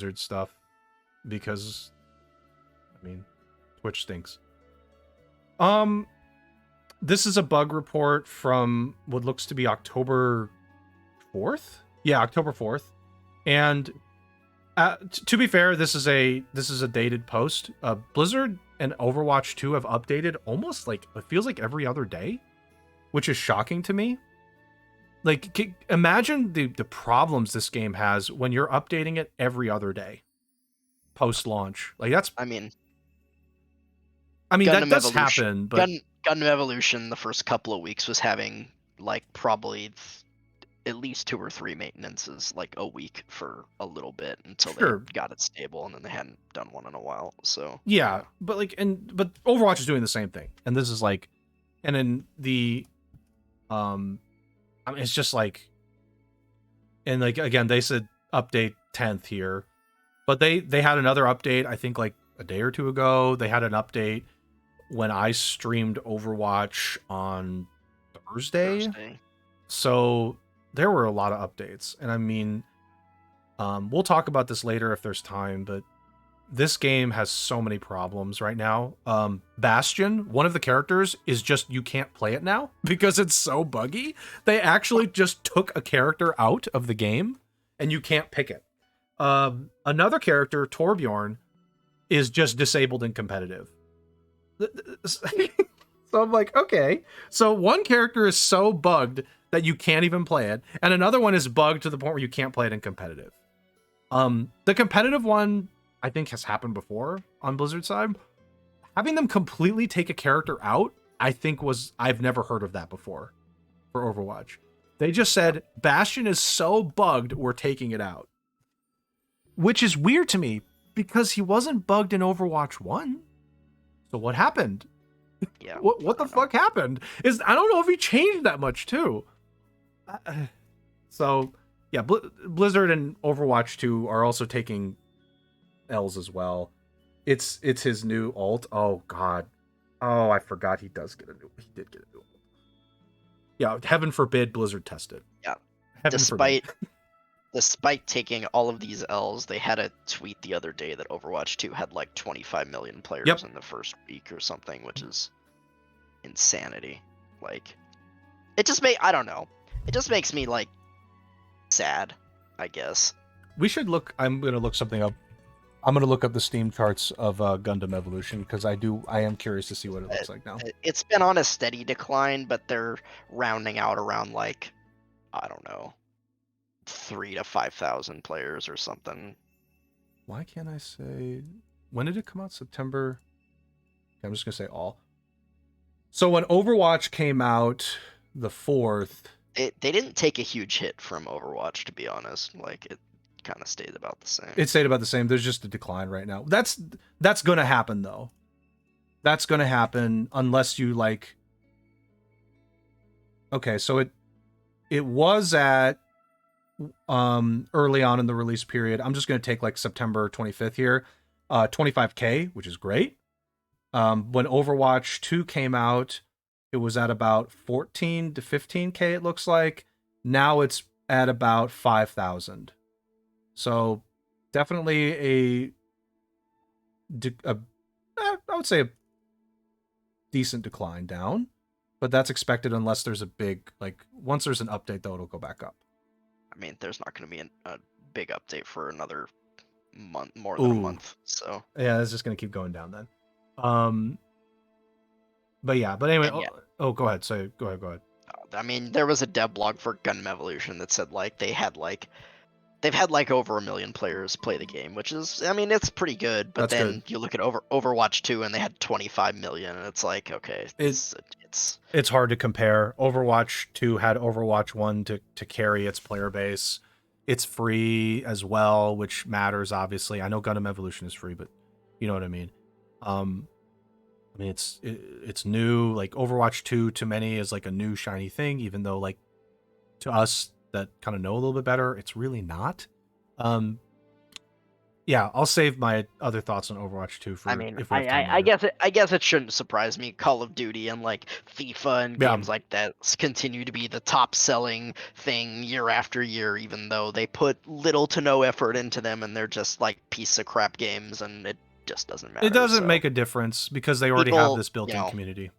Blizzard stuff because, I mean, Twitch stinks. This is a bug report from what looks to be October 4th. Yeah, October 4th. And to be fair, this is a dated post. Blizzard and Overwatch 2 have updated almost like it feels like every other day, which is shocking to me. Like, imagine the problems this game has when you're updating it every other day post-launch. Like, that's. I mean that does happen, but Gundam Evolution the first couple of weeks was having like probably at least 2 or 3 maintenances like a week for a little bit until they got it stable, and then they hadn't done one in a while. So yeah, but but Overwatch is doing the same thing, and this is like, and then the I mean, it's just like, and like again, they said update 10th here, but they had another update I think like a day or two ago. They had an update when I streamed Overwatch on Thursday. So there were a lot of updates, and I mean, we'll talk about this later if there's time, but this game has so many problems right now. Bastion, one of the characters, is just, you can't play it now because it's so buggy. They actually just took a character out of the game, and you can't pick it. Another character, Torbjorn, is just disabled in competitive. So I'm like, okay. So one character is so bugged that you can't even play it, and another one is bugged to the point where you can't play it in competitive. The competitive one, I think, has happened before on Blizzard side. Having them completely take a character out, I think I've never heard of that before for Overwatch. They just said, Bastion is so bugged, we're taking it out. Which is weird to me, because he wasn't bugged in Overwatch 1. So what happened? Yeah. What the fuck happened? I don't know if he changed that much too. So yeah, Blizzard and Overwatch 2 are also taking L's as well. It's his new ult. Oh god. Oh, I forgot he did get a new ult. Yeah, heaven forbid Blizzard test it. Yeah. Heaven forbid. Despite taking all of these L's, they had a tweet the other day that Overwatch 2 had like 25 million players in the first week or something, which is insanity. Like, I don't know. It just makes me like sad, I guess. We should look. I'm gonna look something up. I'm gonna look up the Steam charts of Gundam Evolution because I am curious to see what it looks like now. It's been on a steady decline, but they're rounding out around like, I don't know, 3,000 to 5,000 players or something. Why can't I say when did it come out? September. Okay, I'm just gonna say all. So when Overwatch came out the 4th, they didn't take a huge hit from Overwatch, to be honest. Like, it kind of stayed about the same. It stayed about the same. There's just a decline right now. That's gonna happen though. That's gonna happen unless you like. Okay, so it was at early on in the release period. I'm just gonna take like September 25th here, 25K, which is great. When Overwatch 2 came out, it was at about 14 to 15K, it looks like. Now it's at about 5,000. So definitely I would say a decent decline down, but that's expected unless there's a big, like, once there's an update though, it'll go back up. I mean, there's not going to be a big update for another month, more than a month. So yeah, it's just going to keep going down then. But anyway, go ahead. Go ahead. I mean, there was a dev blog for Gundam Evolution that said like they've had like over 1 million players play the game, which is, I mean, it's pretty good. But then you look at Overwatch 2 and they had 25 million, and it's like, okay, it's hard to compare. Overwatch 2 had Overwatch 1 to carry its player base. It's free as well, which matters obviously. I know Gundam Evolution is free, but you know what I mean. I mean, it's new. Like, Overwatch 2 to many is like a new shiny thing, even though like to us that kind of know a little bit better, it's really not. yeah, I'll save my other thoughts on Overwatch 2 for I mean, if we have time I later. guess it shouldn't surprise me. Call of Duty and like FIFA and Yeah. games like that continue to be the top selling thing year after year, even though they put little to no effort into them and they're just like piece of crap games, and it just doesn't matter. It doesn't So make a difference because they already have people, this built-in community.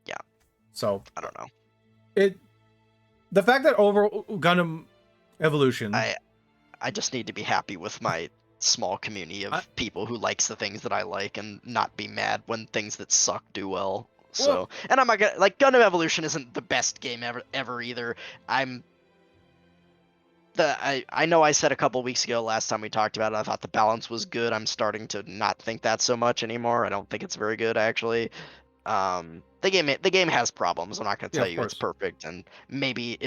yeah. So I don't know. The fact that Gundam Evolution, I just need to be happy with my small community of people who likes the things that I like and not be mad when things that suck do well. So, and I'm not gonna like Gundam Evolution isn't the best game ever either. I know I said a couple weeks ago last time we talked about it, I thought the balance was good. I'm starting to not think that so much anymore. I don't think it's very good actually. The game has problems. I'm not gonna tell you it's perfect, and maybe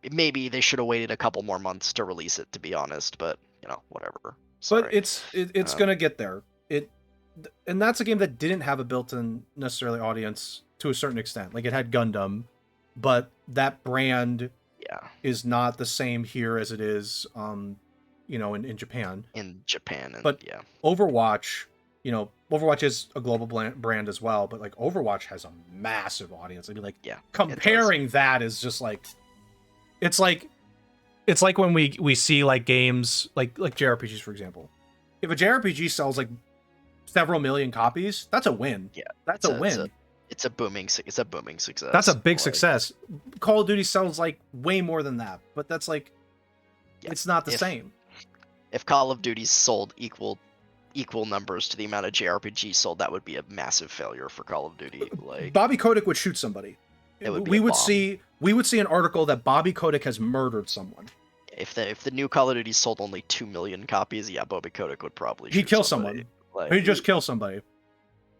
they should have waited a couple more months to release it, to be honest. But whatever. Sorry. But it's gonna get there. And that's a game that didn't have a built-in necessarily audience to a certain extent. Like it had Gundam, but that brand is not the same here as it is in Japan. In Japan, but Overwatch, Overwatch is a global brand as well, but like Overwatch has a massive audience. I mean, like comparing that is just like it's like when we see like games like JRPGs, for example. If a JRPG sells like several million copies, that's a win. Yeah, that's a win. It's a booming success. That's a big success. Call of Duty sells like way more than that, but that's like it's not the same. If Call of Duty sold equal numbers to the amount of JRPG sold, that would be a massive failure for Call of Duty. Like Bobby Kotick would shoot somebody. We would see an article that Bobby Kotick has murdered someone. If the new Call of Duty sold only 2 million copies, Bobby Kotick would probably he'd kill someone. He'd just kill somebody.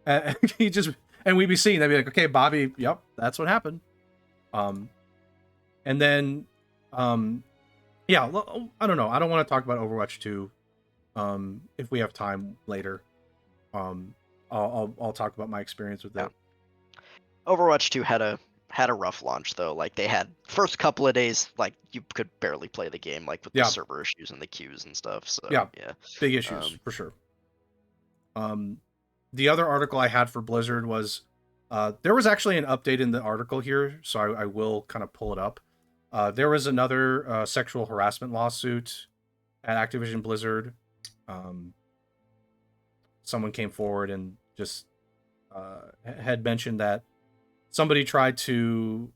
And we'd be seeing, they'd be like, okay, Bobby, yep, that's what happened. And then, I don't know. I don't want to talk about Overwatch 2. If we have time later, I'll talk about my experience with that. Overwatch 2 had a rough launch though. Like they had first couple of days, like you could barely play the game, like with the server issues and the queues and stuff. So big issues for sure. The other article I had for Blizzard was there was actually an update in the article here, so I will kind of pull it up. There was another sexual harassment lawsuit at Activision Blizzard. Someone came forward and just had mentioned that somebody tried to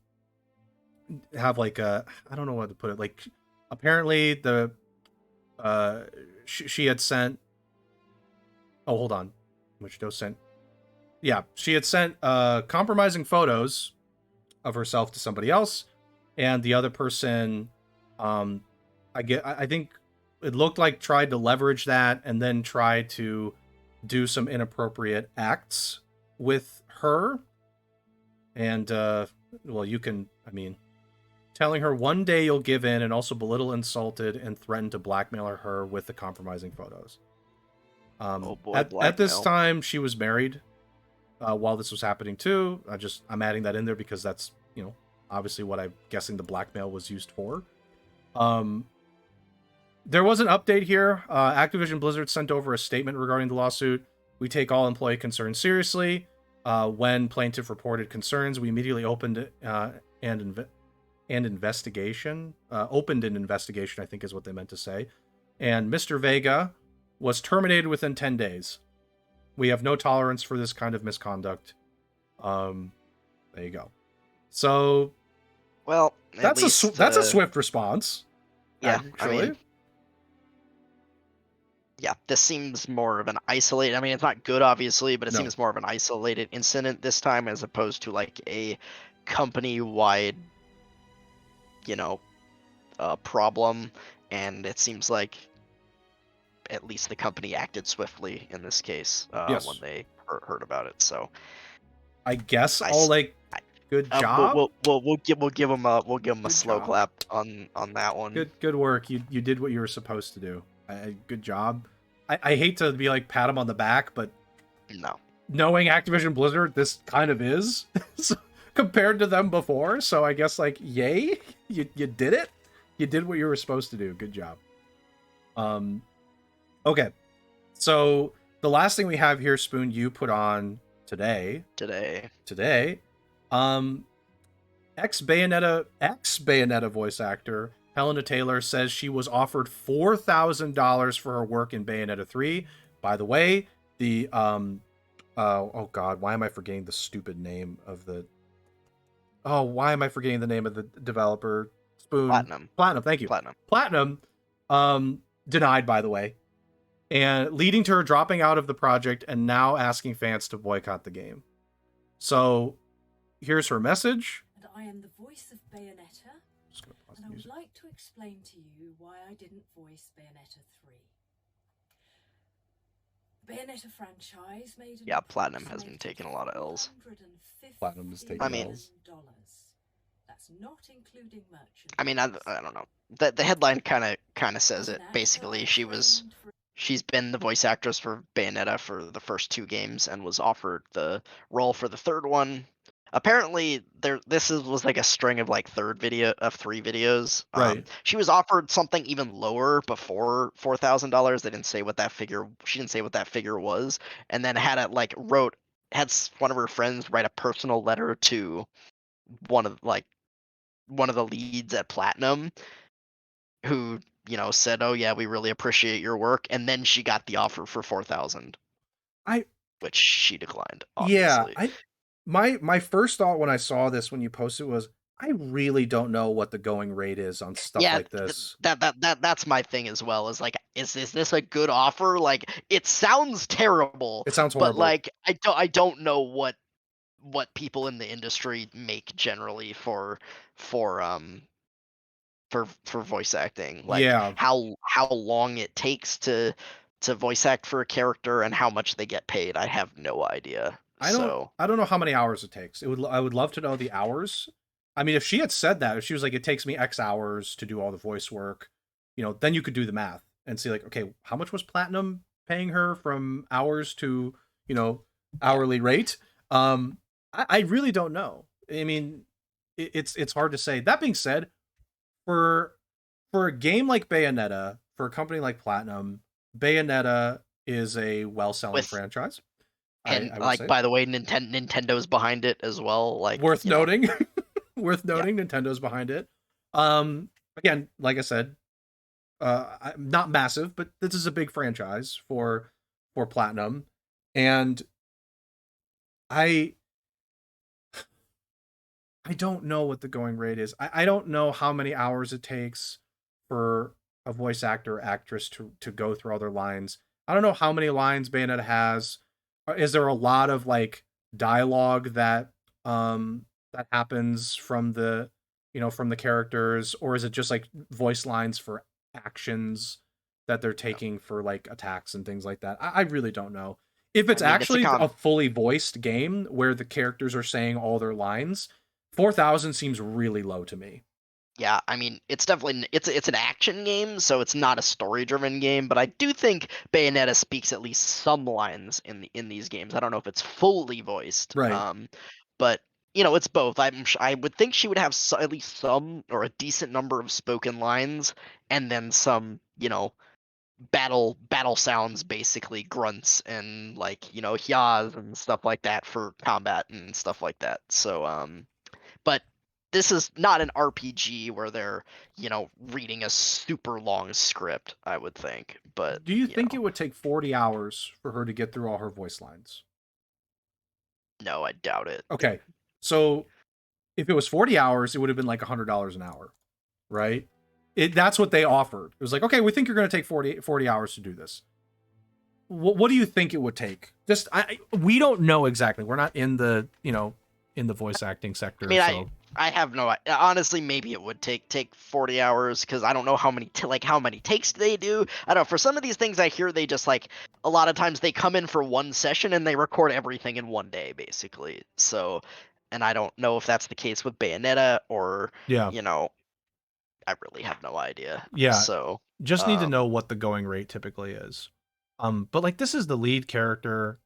have like I don't know what to put it, like apparently the she had sent hold on. Which those sent. Yeah, she had sent compromising photos of herself to somebody else, and the other person, I think it looked like tried to leverage that and then try to do some inappropriate acts with her. And telling her one day you'll give in, and also belittle, insulted, and threatened to blackmail her with the compromising photos. At this time, she was married while this was happening too. I'm adding that in there because that's obviously what I'm guessing the blackmail was used for. There was an update here. Activision Blizzard sent over a statement regarding the lawsuit. We take all employee concerns seriously. When plaintiff reported concerns, we immediately opened an investigation. Opened an investigation, I think is what they meant to say. And Mr. Vega was terminated within 10 days. We have no tolerance for this kind of misconduct. There you go. So, well, that's a swift response. Yeah, actually. I mean, this seems more of an isolated. I mean, it's not good, obviously, but it seems more of an isolated incident this time as opposed to like a company-wide, problem. And it seems like at least the company acted swiftly in this case when they heard about it. So I guess good job. We'll give them a slow clap on that one. Good work. You did what you were supposed to do. Good job. I hate to be like pat him on the back, but no. Knowing Activision Blizzard, this kind of is compared to them before. So I guess like yay, you did it. You did what you were supposed to do. Good job. Okay. So the last thing we have here, Spoon, you put on today. Um, ex Bayonetta voice actor Hellena Taylor says she was offered $4,000 for her work in Bayonetta 3. By the way, the oh god, why am I forgetting the stupid name of the why am I forgetting the name of the developer? Spoon. Platinum, thank you. Platinum denied, by the way, and leading to her dropping out of the project and now asking fans to boycott the game. So here's her message. And I am the voice of Bayonetta, and I would like to explain to you why I didn't voice Bayonetta 3. Bayonetta franchise made Platinum has been taking a lot of L's. Platinum is taking L's. That's not including merchandise. I mean, I don't know. The headline kind of says it. Basically, she's been the voice actress for Bayonetta for the first 2 games and was offered the role for the 3rd one. Apparently, was like a string of like 3 videos. Right. She was offered something even lower before $4,000. They didn't say what that figure. She didn't say what that figure was, and then had one of her friends write a personal letter to one of the leads at Platinum, who said, "Oh yeah, we really appreciate your work," and then she got the offer for $4,000, which she declined. Obviously. Yeah, my first thought when I saw this, when you posted, was I really don't know what the going rate is on stuff like this. That's my thing as well. Is like, is this a good offer? Like, it sounds terrible. It sounds horrible. But like, I don't know what people in the industry make generally for voice acting. Like, how long it takes to voice act for a character and how much they get paid. I have no idea. I don't know how many hours it takes. I would love to know the hours. I mean, if she had said that, if she was like, it takes me X hours to do all the voice work, then you could do the math and see like, okay, how much was Platinum paying her from hours to, hourly rate? I really don't know. I mean, it's hard to say. That being said, for a game like Bayonetta, for a company like Platinum, Bayonetta is a well-selling franchise. And by the way, Nintendo's behind it as well. Like, worth noting, Nintendo's behind it. Again, like I said, not massive, but this is a big franchise for Platinum, and I don't know what the going rate is. I don't know how many hours it takes for a voice actor or actress to go through all their lines. I don't know how many lines Bayonetta has. Is there a lot of like dialogue that that happens from the from the characters, or is it just like voice lines for actions that they're taking for like attacks and things like that? I really don't know. If it's actually a fully voiced game where the characters are saying all their lines, 4,000 seems really low to me. Yeah, I mean, it's definitely it's an action game, so it's not a story-driven game. But I do think Bayonetta speaks at least some lines in these games. I don't know if it's fully voiced, right? But it's both. I would think she would have at least some or a decent number of spoken lines, and then some battle sounds, basically grunts and like yaws and stuff like that for combat and stuff like that. So but this is not an RPG where they're, reading a super long script, I would think. But do you think it would take 40 hours for her to get through all her voice lines? No, I doubt it. Okay. So if it was 40 hours, it would have been like $100 an hour, right? That's what they offered. It was like, okay, we think you're going to take 40 hours to do this. What do you think it would take? We don't know exactly. We're not in the, in the voice acting sector. I mean, I have no. Honestly, maybe it would take 40 hours because I don't know how many takes they do. I don't know. For some of these things, I hear they just like a lot of times they come in for one session and they record everything in one day, basically. So, and I don't know if that's the case with Bayonetta or I really have no idea. Yeah. So just need to know what the going rate typically is. But like this is the lead character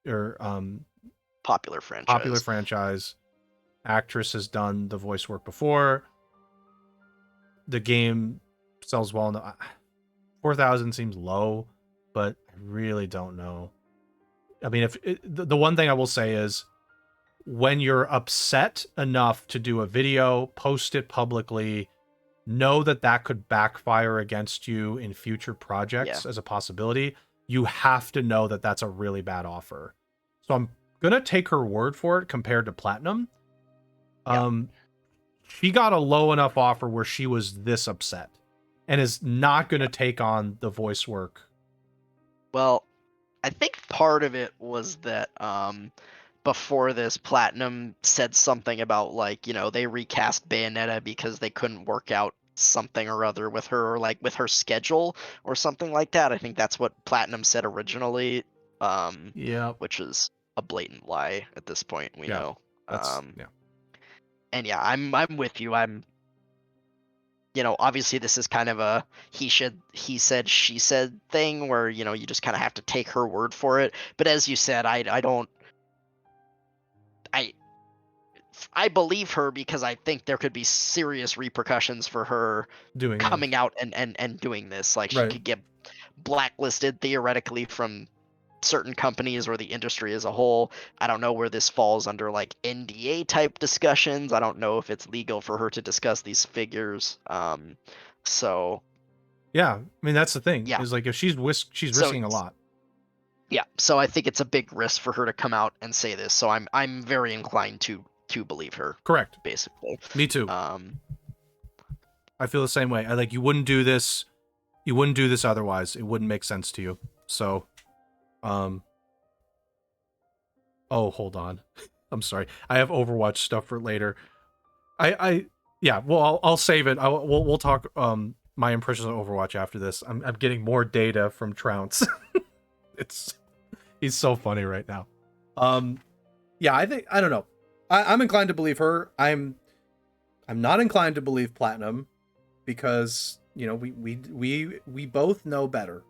or popular franchise. Actress has done the voice work before. The game sells well. 4,000 seems low. but I really don't know. I mean, the one thing I will say is, when you're upset enough to do a video, post it publicly, know that that could backfire against you in future projects as a possibility. You have to know that that's a really bad offer. So I'm gonna take her word for it compared to Platinum. She got a low enough offer where she was this upset and is not going to take on the voice work. Well, I think part of it was that before this, Platinum said something about, like, you know, they recast Bayonetta because they couldn't work out something or other with her, or like with her schedule or something like that. I think that's what Platinum said originally, which is a blatant lie at this point, we know. And yeah, I'm with you. You know, obviously this is kind of a he said, she said thing where, you know, you just kind of have to take her word for it. But as you said, I believe her, because I think there could be serious repercussions for her coming out and doing this. Like, she could get blacklisted theoretically from certain companies or the industry as a whole. I don't know where this falls under, like, NDA type discussions. I don't know if it's legal for her to discuss these figures. So yeah, I mean, that's the thing. Is like, if she's risking a lot. Yeah, so I think it's a big risk for her to come out and say this. So I'm very inclined to believe her. Correct. Basically. Me too. I feel the same way. You wouldn't do this. You wouldn't do this otherwise. It wouldn't make sense to you. So, oh, hold on. I'm sorry. I have Overwatch stuff for later. Yeah. Well, I'll save it. We'll talk my impressions of Overwatch after this. I'm getting more data from Trounce. He's so funny right now. Yeah. I don't know. I'm inclined to believe her. I'm not inclined to believe Platinum, because, you know, we both know better.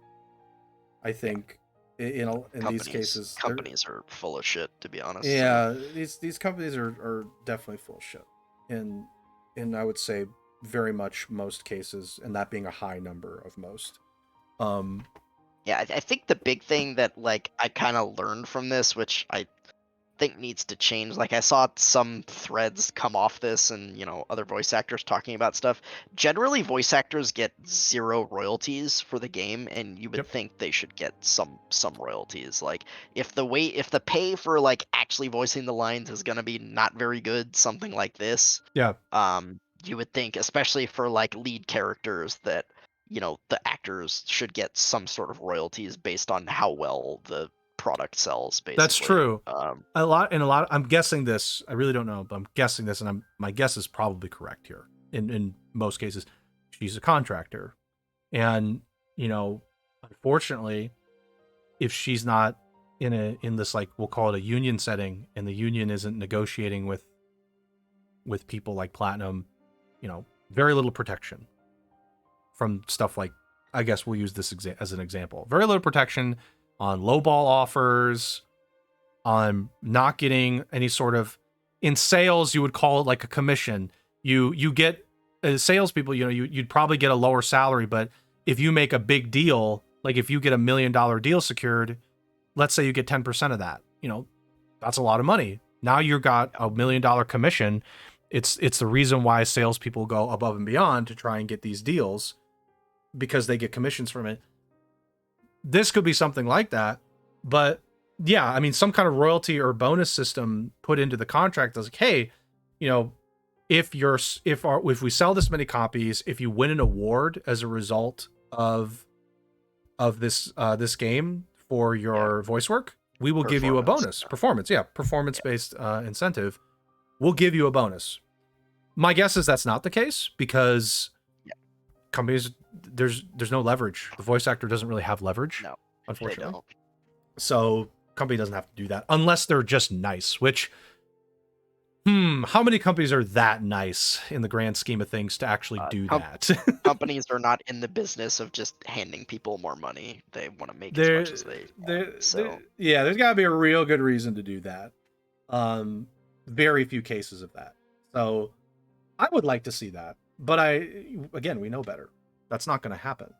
I think in these cases, companies are full of shit, to be honest. Yeah, these companies are definitely full of shit, and I would say very much most cases, and that being a high number of most. Yeah, I think the big thing that, like, I kind of learned from this, which I think needs to change, like, I saw some threads come off this, and, you know, other voice actors talking about stuff. Generally, voice actors get 0 royalties for the game, and you would think they should get some royalties. Like, if the pay for, like, actually voicing the lines is gonna be not very good, something like this, you would think, especially for, like, lead characters, that, you know, the actors should get some sort of royalties based on how well the product sells, basically. That's true. I'm guessing this. I really don't know, but I'm guessing this, and my guess is probably correct here. In most cases, she's a contractor, and, you know, unfortunately, if she's not in this, like, we'll call it a union setting, and the union isn't negotiating with people like Platinum, you know, very little protection from stuff like, I guess we'll use this as an example. Very little protection on lowball offers, on not getting any sort of, in sales, you would call it like a commission. You get, as salespeople, you know, you'd probably get a lower salary, but if you make a big deal, like if you get $1 million deal secured, let's say you get 10% of that, you know, that's a lot of money. Now you've got $1 million commission. It's the reason why salespeople go above and beyond to try and get these deals, because they get commissions from it. This could be something like that, but yeah, I mean, some kind of royalty or bonus system put into the contract that's like, hey, you know, if we sell this many copies, if you win an award as a result of this game for your voice work, we will give you a bonus. Performance-based incentive. We'll give you a bonus. My guess is that's not the case, because companies, there's no leverage. The voice actor doesn't really have leverage, unfortunately. They don't. So company doesn't have to do that unless they're just nice, which, how many companies are that nice in the grand scheme of things to actually do that? Companies are not in the business of just handing people more money. They want to make as much as they want. Yeah, there's got to be a real good reason to do that. Very few cases of that. So I would like to see that. But we know better. That's not going to happen.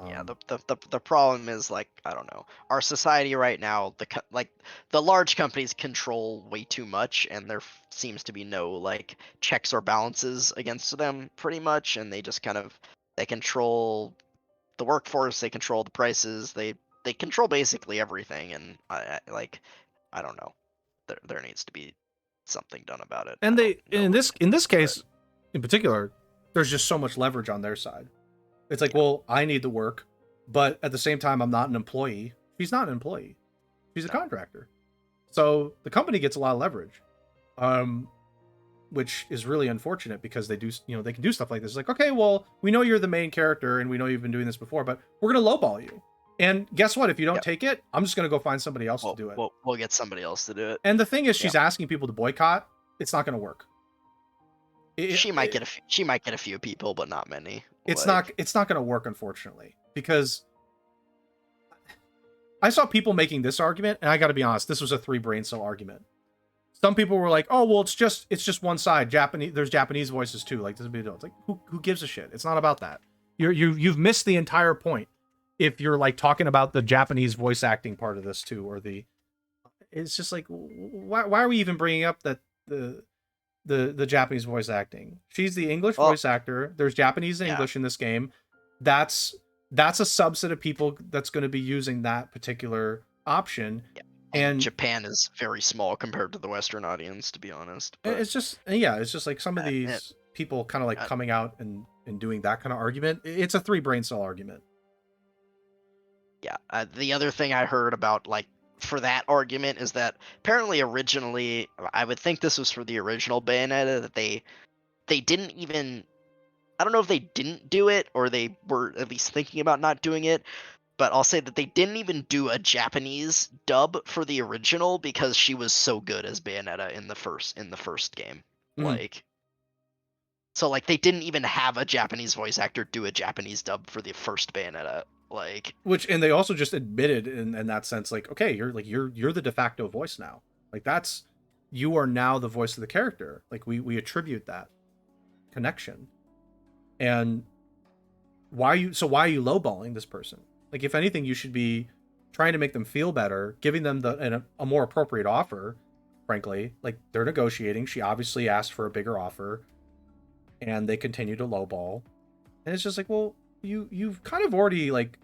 Yeah, the problem is, like, I don't know, our society right now, the large companies control way too much, and there seems to be no like checks or balances against them pretty much, and they just kind of they control the workforce, they control the prices, they control basically everything, and I don't know, there needs to be something done about it. And I they don't know in what this it is, but case in particular, there's just so much leverage on their side. It's like, well, I need the work, but at the same time, I'm not an employee. She's not an employee. She's a No. contractor. So the company gets a lot of leverage, which is really unfortunate because they do, they can do stuff like this. It's like, okay, well, we know you're the main character and we know you've been doing this before, but we're going to lowball you. And guess what? If you don't Yep. take it, I'm just going to go find somebody else to do it. We'll get somebody else to do it. And the thing is, she's asking people to boycott. It's not going to work. She might get a few people, but not many. It's Like, not going to work, unfortunately, because I saw people making this argument, and I got to be honest, this was a 3 brain cell argument. Some people were like, "Oh, well, it's just one side. There's Japanese voices too. Like, this would be it's like, who gives a shit? It's not about that. You've missed the entire point if you're like talking about the Japanese voice acting part of this too, or it's just like, why are we even bringing up that the Japanese voice acting? She's the English voice actor. There's Japanese and English in this game. That's a subset of people that's going to be using that particular option. Yeah. And Japan is very small compared to the Western audience, to be honest. But it's just like some of these people kind of like coming out and doing that kind of argument. It's a 3 brain cell argument. Yeah. The other thing I heard about, like, for that argument is that apparently originally, I would think this was for the original Bayonetta, that they didn't even, I don't know if they didn't do it or they were at least thinking about not doing it, but I'll say that they didn't even do a Japanese dub for the original because she was so good as Bayonetta in the first game. Mhm. Like, so like they didn't even have a Japanese voice actor do a Japanese dub for the first Bayonetta. Like, and they also just admitted in that sense, like, okay, you're the de facto voice now. Like, you are now the voice of the character. Like, we attribute that connection. And why are you lowballing this person? Like, if anything, you should be trying to make them feel better, giving them a more appropriate offer, frankly. Like, they're negotiating. She obviously asked for a bigger offer, and they continue to lowball. And it's just like, well, you've kind of already, like,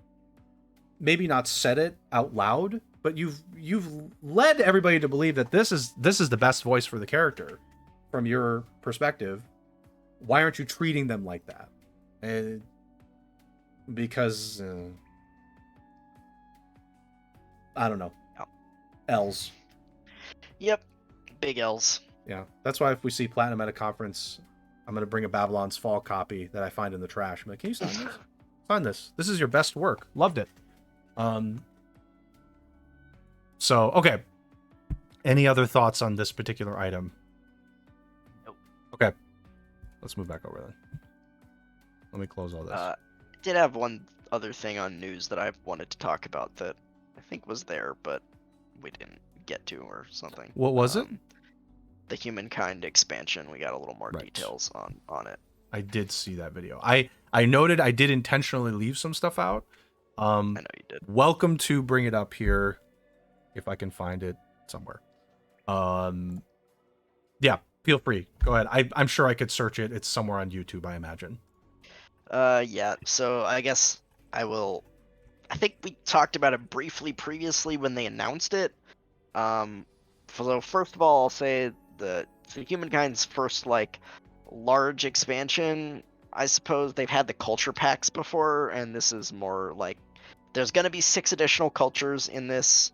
maybe not said it out loud, but you've led everybody to believe that this is the best voice for the character from your perspective. Why aren't you treating them like that? And because I don't know. L's. Yep. Big L's. Yeah. That's why if we see Platinum at a conference, I'm going to bring a Babylon's Fall copy that I find in the trash. I'm like, can you sign this? Sign this. This is your best work. Loved it. So, okay. Any other thoughts on this particular item? Nope. Okay. Let's move back over then. Let me close all this. I did have one other thing on news that I wanted to talk about that I think was there, but we didn't get to or something. What was it? The Humankind expansion. We got a little more details on it. I did see that video. I noted I did intentionally leave some stuff out. I know you did. Welcome to bring it up here, if I can find it somewhere. Yeah, feel free. Go ahead. I'm sure I could search it. It's somewhere on YouTube, I imagine. Yeah. So I guess I will. I think we talked about it briefly previously when they announced it. So first of all, I'll say the Humankind's first like large expansion. I suppose they've had the culture packs before, and this is more like there's gonna be 6 additional cultures in this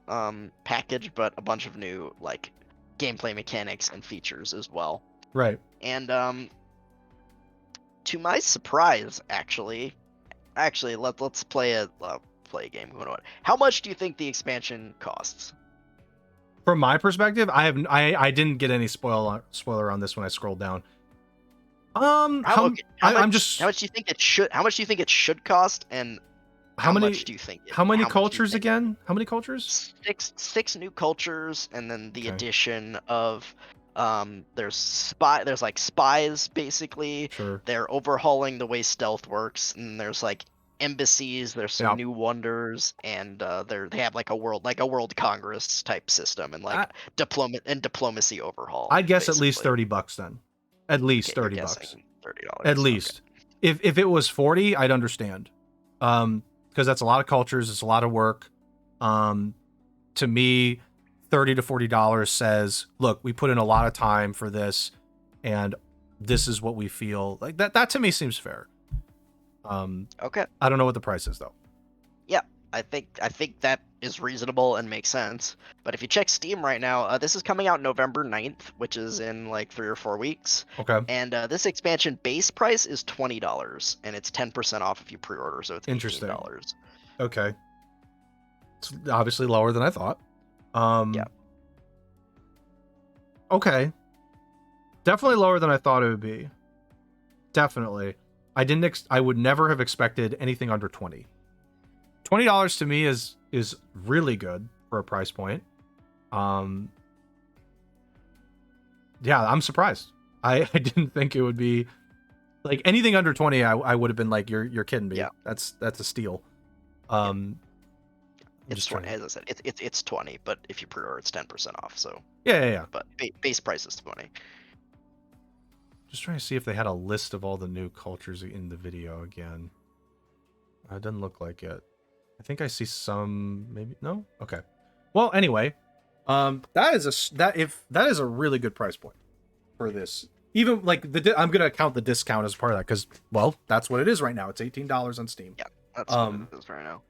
package, but a bunch of new like gameplay mechanics and features as well. Right. And to my surprise, actually, let's play a game. How much do you think the expansion costs? From my perspective, I didn't get any spoiler on this when I scrolled down. How much do you think it should? How much do you think it should cost? And how many? Much do you think? How many cultures again? How many cultures? Six new cultures, and then the addition of there's like spies basically. Sure. They're overhauling the way stealth works, and there's like embassies. There's some Yeah. new wonders, and they have like a world congress type system, and like diplomacy overhaul. I'd guess at least basically. $30 then. At least Okay, you're $30. guessing $30. At least. Okay. If it was 40, I'd understand. Because that's a lot of cultures, it's a lot of work. To me, $30 to $40 says, look, we put in a lot of time for this, and this is what we feel. Like that to me seems fair. Okay. I don't know what the price is though. Yeah, I think that is reasonable and makes sense. But if you check Steam right now, this is coming out November 9th, which is in like 3 or 4 weeks. Okay. And this expansion base price is $20, and it's 10% off if you pre-order, so it's Interesting. $18. Okay. It's obviously lower than I thought. Yeah. Okay. Definitely lower than I thought it would be. Definitely. I would never have expected anything under 20. $20 to me is really good for a price point. Yeah, I'm surprised. I didn't think it would be like anything under 20. I would have been like, you're kidding me. Yeah. That's a steal. It's 20, as I said. It's 20, but if you pre-order, it's 10% off. So yeah. But base price is 20. Just trying to see if they had a list of all the new cultures in the video again. It doesn't look like it. I think I see some. Maybe no. Okay. Well, anyway, that is a really good price point for this. Even like I'm gonna count the discount as part of that because, well, that's what it is right now. It's $18 on Steam. Yeah, that's what it is right now.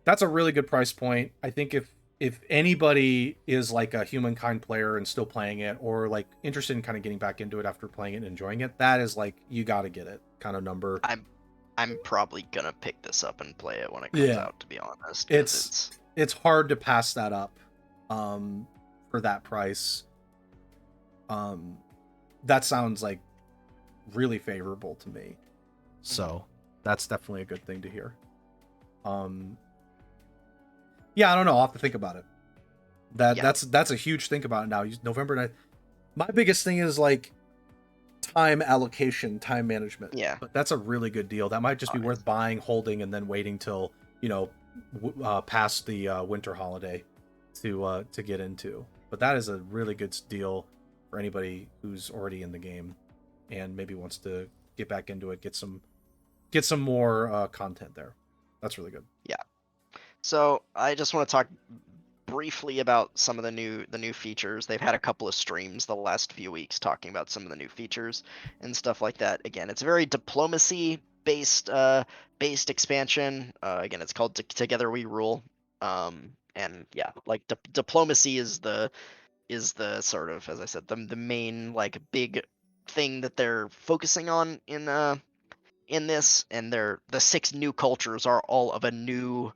That's a really good price point. I think if anybody is like a Humankind player and still playing it, or like interested in kind of getting back into it after playing it and enjoying it, that is like you got to get it kind of number. I'm probably gonna pick this up and play it when it comes out. To be honest, it's hard to pass that up, for that price. That sounds like really favorable to me. So that's definitely a good thing to hear. Yeah, I don't know. I'll have to think about it. That's a huge think about it now. November 9th. My biggest thing is like time allocation, time management. Yeah. But that's a really good deal. That might just be worth buying, holding, and then waiting till, past the winter holiday to get into. But that is a really good deal for anybody who's already in the game and maybe wants to get back into it, get some more content there. That's really good. Yeah. So I just want to talk briefly about some of the new features. They've had a couple of streams the last few weeks talking about some of the new features and stuff like that. Again, it's a very diplomacy based expansion. Again, it's called Together We Rule. And yeah, like diplomacy is the sort of, as I said, the main like big thing that they're focusing on in this, and the 6 new cultures are all of a new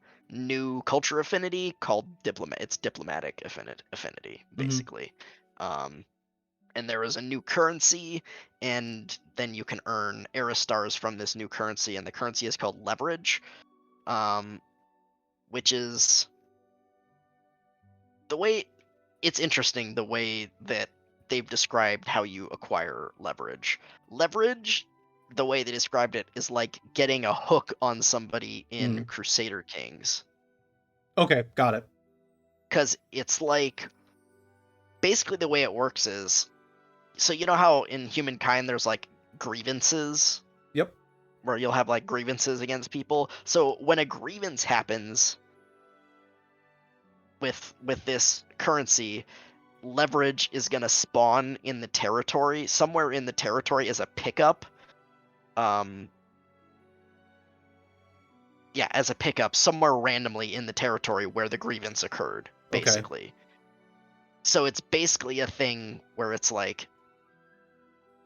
culture affinity called diplomatic affinity basically. And there is a new currency, and then you can earn era stars from this new currency, and the currency is called leverage, which is the way it's interesting the way that they've described how you acquire leverage. The way they described it is like getting a hook on somebody in Crusader Kings. Okay, got it. Because it's like, basically the way it works is, so you know how in Humankind there's like grievances? Yep. Where you'll have like grievances against people. So when a grievance happens with this currency, leverage is going to spawn in the territory. Somewhere in the territory as a pickup. As a pickup somewhere randomly in the territory where the grievance occurred, basically. Okay. So it's basically a thing where it's like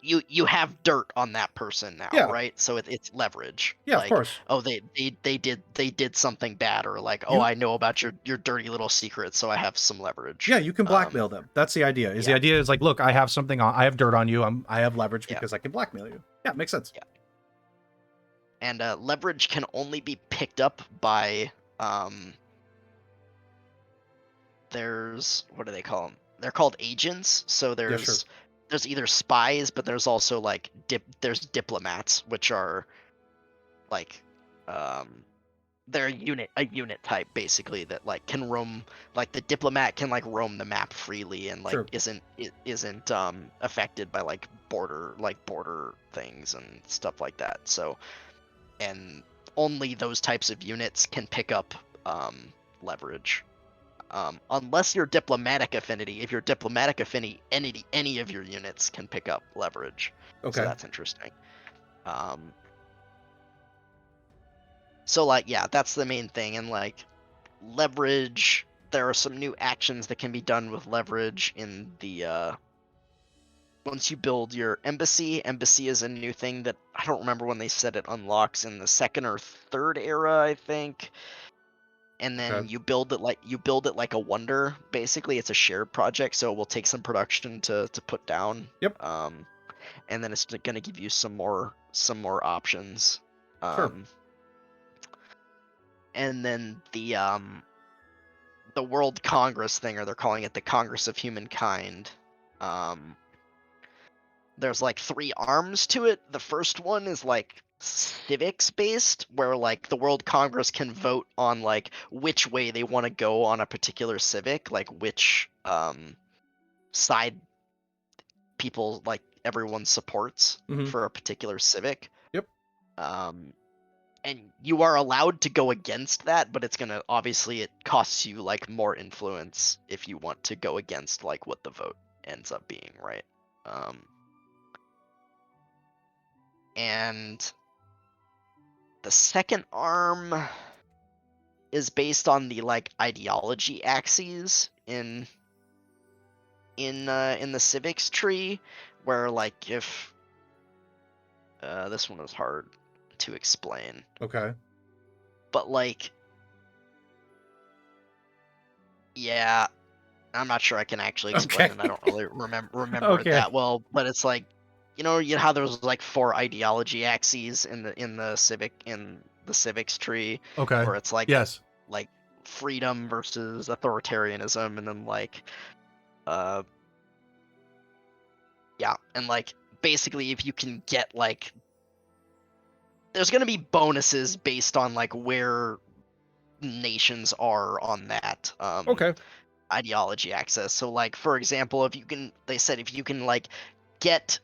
you have dirt on that person now, right? So it's leverage. Yeah, like, of course. Oh, they did something bad, or like, I know about your dirty little secrets, so I have some leverage. Yeah, you can blackmail them. That's the idea. The idea is like, look, I have I have dirt on you. I have leverage because I can blackmail you. Yeah, makes sense. Yeah. And leverage can only be picked up by there's, what do they call them? They're called agents. So there's either spies, but there's also like there's diplomats, which are like they're a unit type basically that like can roam, like the diplomat can like roam the map freely and like Sure. isn't affected by like border things and stuff like that. So, and only those types of units can pick up leverage. Unless you're diplomatic affinity. If you're diplomatic affinity, any of your units can pick up leverage. Okay. So that's interesting. So like, yeah, that's the main thing. And like leverage, there are some new actions that can be done with leverage in the once you build your embassy. Embassy is a new thing that I don't remember when they said it unlocks in the 2nd or 3rd era, I think. And then Okay. you build it like a wonder. Basically, it's a shared project, so it will take some production to put down. Yep. And then it's going to give you some more options. Sure. And then the World Congress thing, or they're calling it the Congress of Humankind. There's like 3 arms to it. The first one is like civics based, where like the World Congress can vote on like which way they want to go on a particular civic, like which side people, like everyone supports for a particular civic. Yep. And you are allowed to go against that, but it's gonna, obviously it costs you like more influence if you want to go against like what the vote ends up being, right? And the second arm is based on the like ideology axes in the civics tree, where like if this one is hard to explain. Okay. But like, yeah, I'm not sure I can actually explain it. I don't really remember it that well. But it's like, you know how there's like 4 ideology axes in the civics tree. Okay. Where it's like, yes, like freedom versus authoritarianism, and then like, yeah, and like basically if you can get like, there's gonna be bonuses based on like where nations are on that okay, ideology axis. So like, for example, if you can, they said if you can like get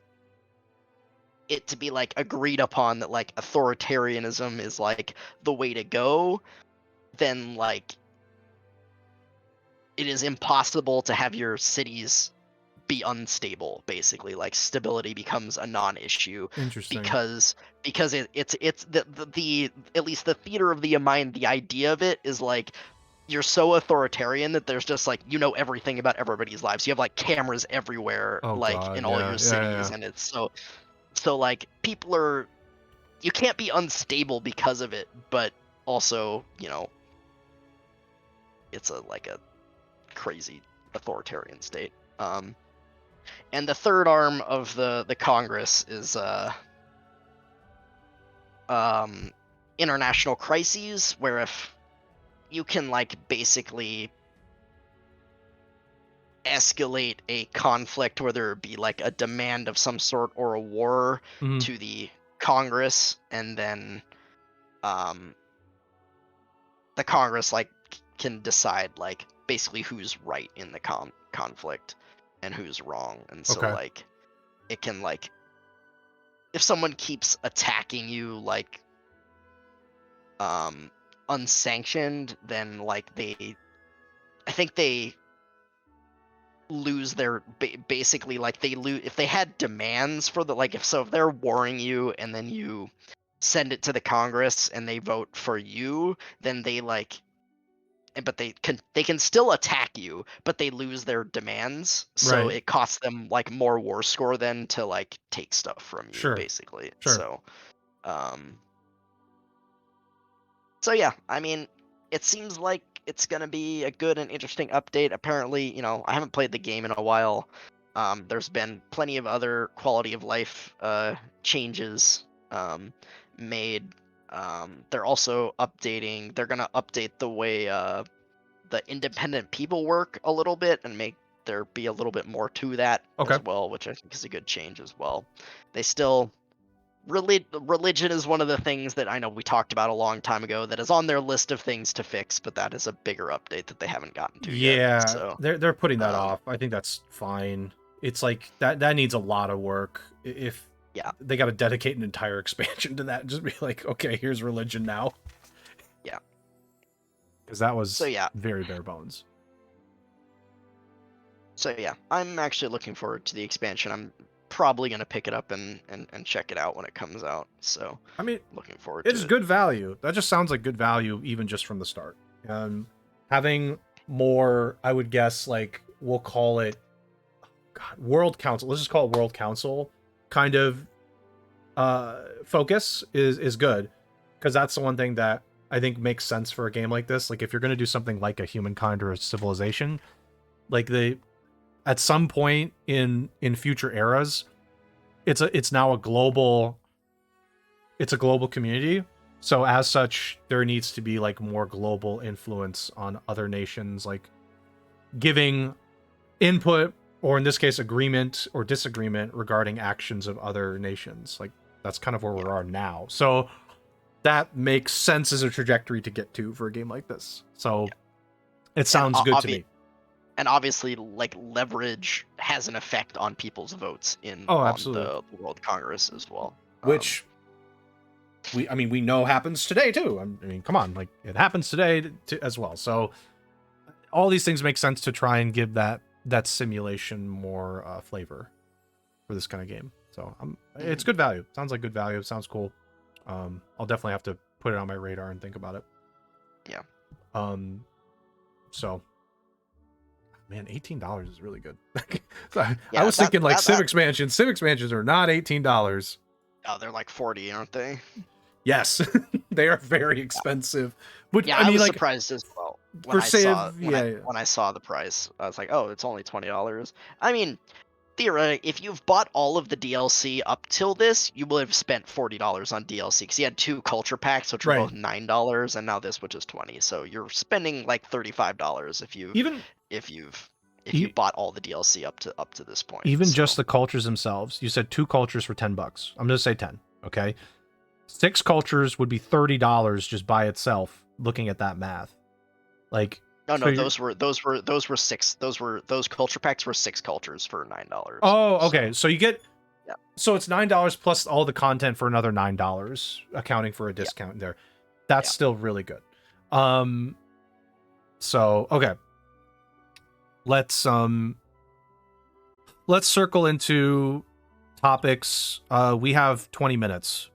it to be like agreed upon that like authoritarianism is like the way to go, then like it is impossible to have your cities be unstable. Basically, like stability becomes a non-issue interesting. because it's the at least the theater of the mind, the idea of it is like, you're so authoritarian that there's just like, you know, everything about everybody's lives. You have like cameras everywhere, like God, in all your cities, and it's so like people are, you can't be unstable because of it, but also, you know, it's a like a crazy authoritarian state. And the third arm of the Congress is international crises, where if you can like basically escalate a conflict, whether it be like a demand of some sort or a war, to the Congress, and then the Congress like can decide like basically who's right in the conflict and who's wrong. And so like, it can like, if someone keeps attacking you like unsanctioned, then like I think they lose their basically like they lose if they had demands for the like, if they're warring you and then you send it to the Congress and they vote for you, then they like, but they can still attack you, but they lose their demands, so it costs them like more war score then to like take stuff from you, basically. So so yeah, I mean, it seems like it's gonna be a good and interesting update. Apparently, you know, I haven't played the game in a while. There's been plenty of other quality of life changes made. They're also updating. They're gonna update the way the independent people work a little bit and make there be a little bit more to that as well, which I think is a good change as well. They still religion is one of the things that I know we talked about a long time ago that is on their list of things to fix, but that is a bigger update that they haven't gotten to yet. Yeah, So they're putting that off. I think that's fine. It's like that needs a lot of work. If yeah, they got to dedicate an entire expansion to that, just be like, okay, here's religion now. Yeah, because that was so yeah, very bare bones. So yeah, I'm actually looking forward to the expansion. I'm probably gonna pick it up and check it out when it comes out. So I mean, looking forward to it. It's good value. That just sounds like good value even just from the start. Having more, I would guess, like we'll call it World Council. Let's just call it World Council kind of focus is good, because that's the one thing that I think makes sense for a game like this. Like if you're going to do something like a Humankind or a Civilization, like at some point in future eras, it's now a global community. So as such, there needs to be like more global influence on other nations, like giving input, or in this case, agreement or disagreement regarding actions of other nations. Like that's kind of where we are now. So that makes sense as a trajectory to get to for a game like this. So it sounds good to me. And obviously, like, leverage has an effect on people's votes on the World Congress as well. Which we know happens today too. I mean, come on, like it happens today as well. So all these things make sense to try and give that simulation more flavor for this kind of game. So it's good value. Sounds like good value. It sounds cool. I'll definitely have to put it on my radar and think about it. Yeah. So. Man, $18 is really good. I was thinking like Civ expansions. Civ expansions are not $18. Oh, they're like 40, aren't they? Yes, they are very expensive. But yeah, I mean, was surprised as well when I saw the price. I was like, oh, it's only $20. I mean, theoretically, if you've bought all of the DLC up till this, you will have spent $40 on DLC, because you had 2 culture packs, which were both $9, and now this, which is $20. So you're spending like $35 if you bought all the DLC up to this point. Even just the cultures themselves. You said 2 cultures for $10. I'm gonna say 10. Okay, 6 cultures would be $30 just by itself. Looking at that math, like. No, those were 6. Those culture packs were 6 cultures for $9. Oh, okay. So you get, so it's $9 plus all the content for another $9, accounting for a discount there. That's still really good. So okay, let's circle into topics. We have 20 minutes